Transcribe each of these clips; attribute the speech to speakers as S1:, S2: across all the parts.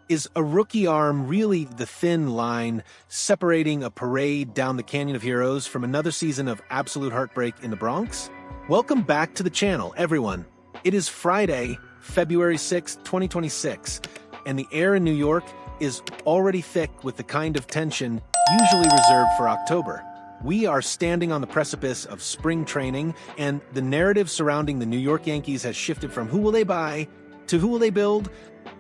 S1: Is a rookie arm really the thin line separating a parade down the Canyon of Heroes from another season of absolute heartbreak in the Bronx? Welcome back to the channel, everyone. It is Friday, February 6, 2026, and the air in New York is already thick with the kind of tension usually reserved for October. We are standing on the precipice of spring training, and the narrative surrounding the New York Yankees has shifted from who will they buy to who will they build.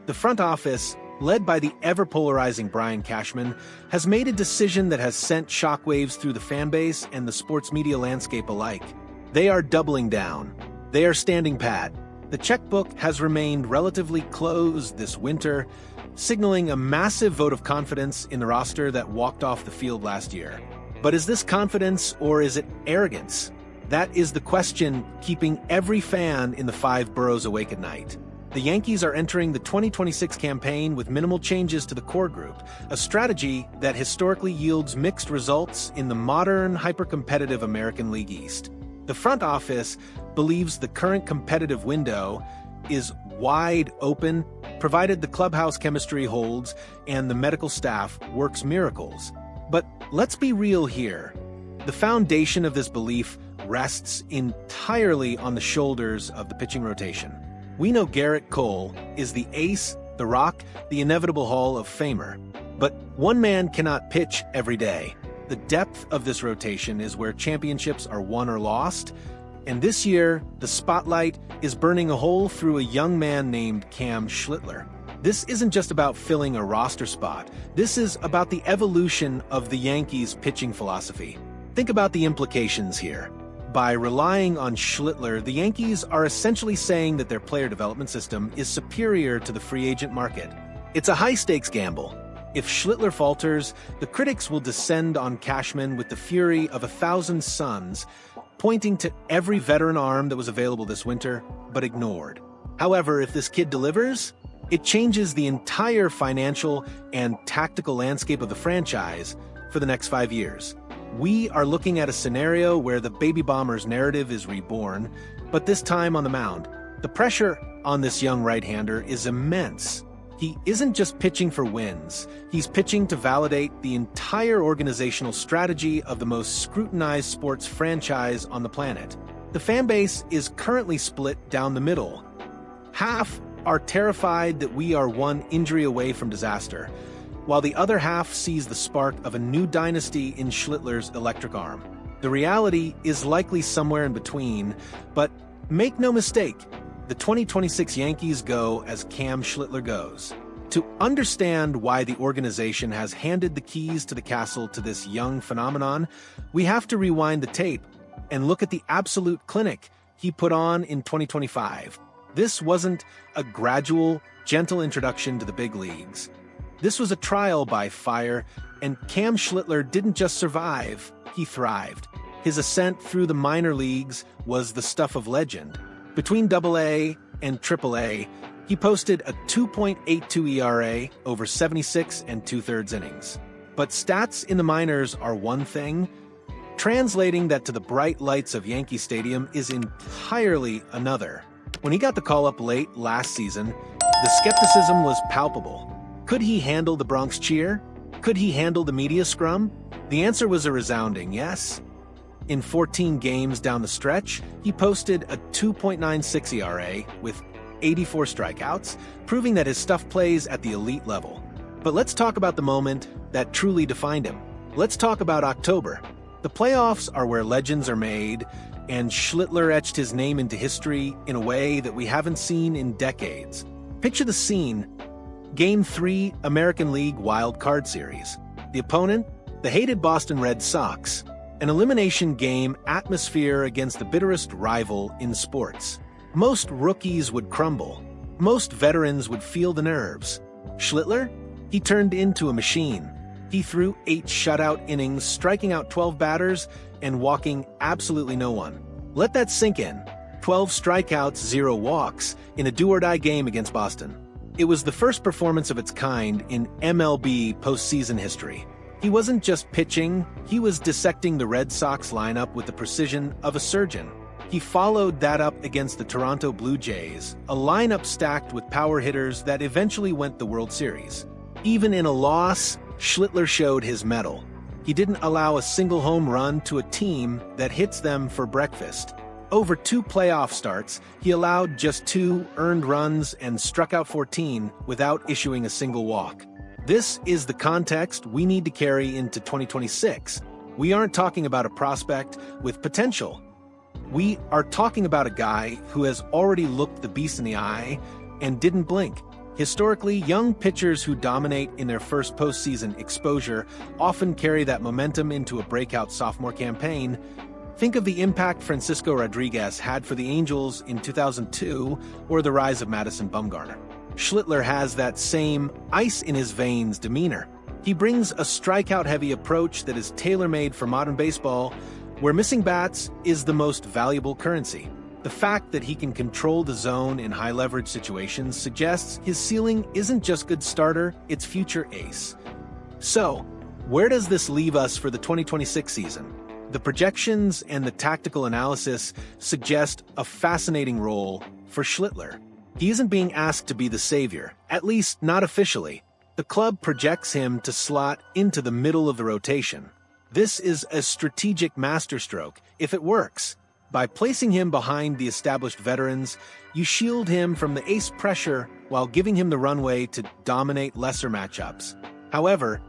S1: The front office, led by the ever-polarizing Brian Cashman, has made a decision that has sent shockwaves through the fan base and the sports media landscape alike. They are doubling down. They are standing pat. The checkbook has remained relatively closed this winter, signaling a massive vote of confidence in the roster that walked off the field last year. But is this confidence or is it arrogance? That is the question keeping every fan in the five boroughs awake at night. The Yankees are entering the 2026 campaign with minimal changes to the core group, a strategy that historically yields mixed results in the modern, hyper-competitive American League East. The front office believes the current competitive window is wide open, provided the clubhouse chemistry holds and the medical staff works miracles. But let's be real here. The foundation of this belief rests entirely on the shoulders of the pitching rotation. We know Gerrit Cole is the ace, the rock, the inevitable Hall of Famer. But one man cannot pitch every day. The depth of this rotation is where championships are won or lost. And this year, the spotlight is burning a hole through a young man named Cam Schlittler. This isn't just about filling a roster spot. This is about the evolution of the Yankees' pitching philosophy. Think about the implications here. By relying on Schlittler, the Yankees are essentially saying that their player development system is superior to the free agent market. It's a high-stakes gamble. If Schlittler falters, the critics will descend on Cashman with the fury of 1,000 suns, pointing to every veteran arm that was available this winter, but ignored. However, if this kid delivers, it changes the entire financial and tactical landscape of the franchise for the next 5 years. We are looking at a scenario where the Baby Bombers narrative is reborn, but this time on the mound. The pressure on this young right-hander is immense. He isn't just pitching for wins. He's pitching to validate the entire organizational strategy of the most scrutinized sports franchise on the planet. The fan base is currently split down the middle. Half are terrified that we are one injury away from disaster, while the other half sees the spark of a new dynasty in Schlittler's electric arm. The reality is likely somewhere in between, but make no mistake, the 2026 Yankees go as Cam Schlittler goes. To understand why the organization has handed the keys to the castle to this young phenomenon, we have to rewind the tape and look at the absolute clinic he put on in 2025. This wasn't a gradual, gentle introduction to the big leagues. This was a trial by fire, and Cam Schlittler didn't just survive, he thrived. His ascent through the minor leagues was the stuff of legend. Between AA and AAA, he posted a 2.82 ERA over 76 and two-thirds innings. But stats in the minors are one thing. Translating that to the bright lights of Yankee Stadium is entirely another. When he got the call-up late last season, the skepticism was palpable. Could he handle the Bronx cheer? Could he handle the media scrum? The answer was a resounding yes. In 14 games down the stretch, he posted a 2.96 ERA with 84 strikeouts, proving that his stuff plays at the elite level. But let's talk about the moment that truly defined him. Let's talk about October. The playoffs are where legends are made, and Schlittler etched his name into history in a way that we haven't seen in decades. Picture the scene. Game 3, American League Wild Card Series. The opponent? The hated Boston Red Sox. An elimination game atmosphere against the bitterest rival in sports. Most rookies would crumble. Most veterans would feel the nerves. Schlittler? He turned into a machine. He threw 8 shutout innings, striking out 12 batters and walking absolutely no one. Let that sink in. 12 strikeouts, 0 walks in a do-or-die game against Boston. It was the first performance of its kind in MLB postseason history. He wasn't just pitching, he was dissecting the Red Sox lineup with the precision of a surgeon. He followed that up against the Toronto Blue Jays, a lineup stacked with power hitters that eventually went the World Series. Even in a loss, Schlittler showed his mettle. He didn't allow a single home run to a team that hits them for breakfast. Over 2 playoff starts, he allowed just 2 earned runs and struck out 14 without issuing a single walk. This is the context we need to carry into 2026. We aren't talking about a prospect with potential. We are talking about a guy who has already looked the beast in the eye and didn't blink. Historically, young pitchers who dominate in their first postseason exposure often carry that momentum into a breakout sophomore campaign. Think of the impact Francisco Rodriguez had for the Angels in 2002 or the rise of Madison Bumgarner. Schlittler has that same ice-in-his-veins demeanor. He brings a strikeout-heavy approach that is tailor-made for modern baseball, where missing bats is the most valuable currency. The fact that he can control the zone in high-leverage situations suggests his ceiling isn't just good starter, it's future ace. So, where does this leave us for the 2026 season? The projections and the tactical analysis suggest a fascinating role for Schlittler. He isn't being asked to be the savior, at least not officially. The club projects him to slot into the middle of the rotation. This is a strategic masterstroke, if it works. By placing him behind the established veterans, you shield him from the ace pressure while giving him the runway to dominate lesser matchups. However,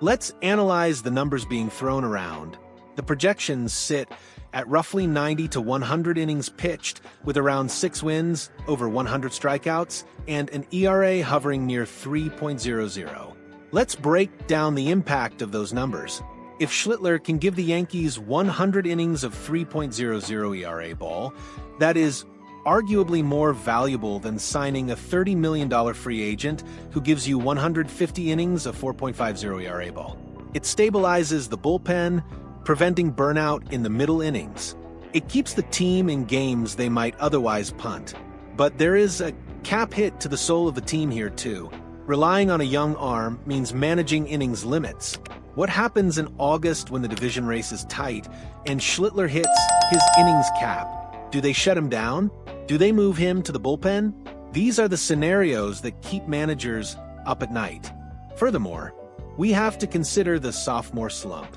S1: let's analyze the numbers being thrown around. The projections sit at roughly 90 to 100 innings pitched, with around 6 wins, over 100 strikeouts, and an ERA hovering near 3.00. Let's break down the impact of those numbers. If Schlittler can give the Yankees 100 innings of 3.00 ERA ball, that is arguably more valuable than signing a $30 million free agent who gives you 150 innings of 4.50 ERA ball. It stabilizes the bullpen, preventing burnout in the middle innings. It keeps the team in games they might otherwise punt. But there is a cap hit to the soul of the team here too. Relying on a young arm means managing innings limits. What happens in August when the division race is tight and Schlittler hits his innings cap? Do they shut him down? Do they move him to the bullpen? These are the scenarios that keep managers up at night. Furthermore, we have to consider the sophomore slump.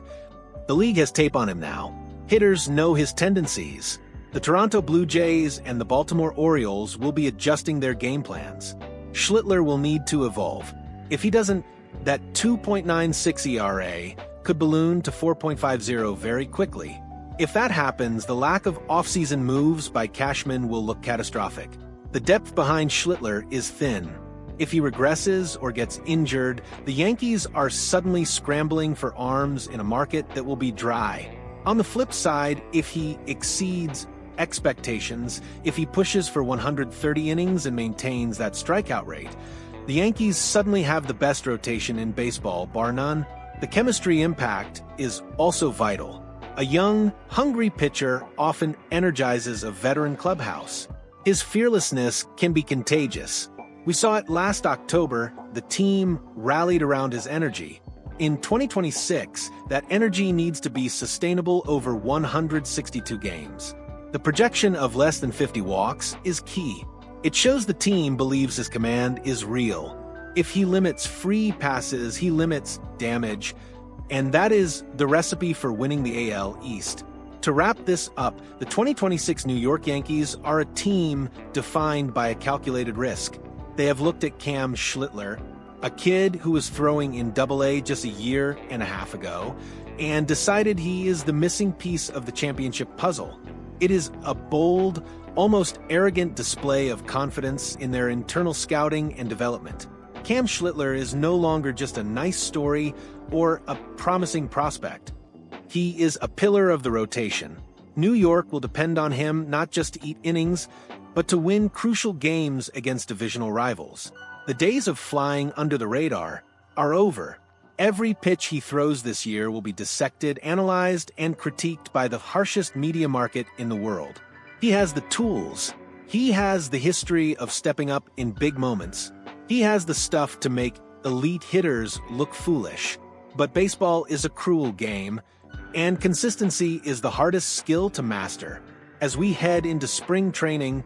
S1: The league has tape on him now. Hitters know his tendencies. The Toronto Blue Jays and the Baltimore Orioles will be adjusting their game plans. Schlittler will need to evolve. If he doesn't, that 2.96 ERA could balloon to 4.50 very quickly. If that happens, the lack of offseason moves by Cashman will look catastrophic. The depth behind Schlittler is thin. If he regresses or gets injured, the Yankees are suddenly scrambling for arms in a market that will be dry. On the flip side, if he exceeds expectations, if he pushes for 130 innings and maintains that strikeout rate, the Yankees suddenly have the best rotation in baseball, bar none. The chemistry impact is also vital. A young, hungry pitcher often energizes a veteran clubhouse. His fearlessness can be contagious. We saw it last October. The team rallied around his energy. In 2026, that energy needs to be sustainable over 162 games. The projection of less than 50 walks is key. It shows the team believes his command is real. If he limits free passes, he limits damage, and that is the recipe for winning the AL East. To wrap this up, the 2026 New York Yankees are a team defined by a calculated risk. They have looked at Cam Schlittler, a kid who was throwing in Double-A just a year and a half ago, and decided he is the missing piece of the championship puzzle. It is a bold, almost arrogant display of confidence in their internal scouting and development. Cam Schlittler is no longer just a nice story or a promising prospect. He is a pillar of the rotation. New York will depend on him not just to eat innings, but to win crucial games against divisional rivals. The days of flying under the radar are over. Every pitch he throws this year will be dissected, analyzed, and critiqued by the harshest media market in the world. He has the tools. He has the history of stepping up in big moments. He has the stuff to make elite hitters look foolish. But baseball is a cruel game, and consistency is the hardest skill to master. As we head into spring training,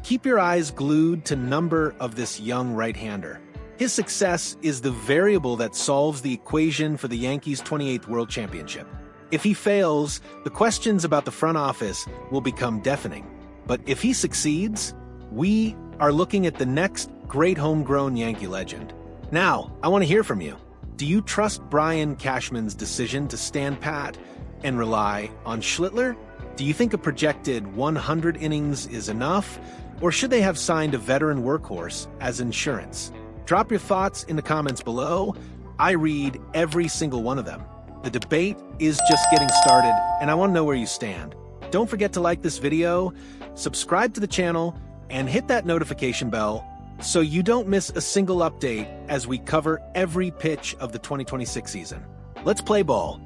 S1: keep your eyes glued to number of this young right-hander. His success is the variable that solves the equation for the Yankees' 28th World Championship. If he fails, the questions about the front office will become deafening. But if he succeeds, we are looking at the next great homegrown Yankee legend. Now, I want to hear from you. Do you trust Brian Cashman's decision to stand pat and rely on Schlittler? Do you think a projected 100 innings is enough, or should they have signed a veteran workhorse as insurance? Drop your thoughts in the comments below. I read every single one of them. The debate is just getting started, and I want to know where you stand. Don't forget to like this video, subscribe to the channel, and hit that notification bell so you don't miss a single update as we cover every pitch of the 2026 season. Let's play ball.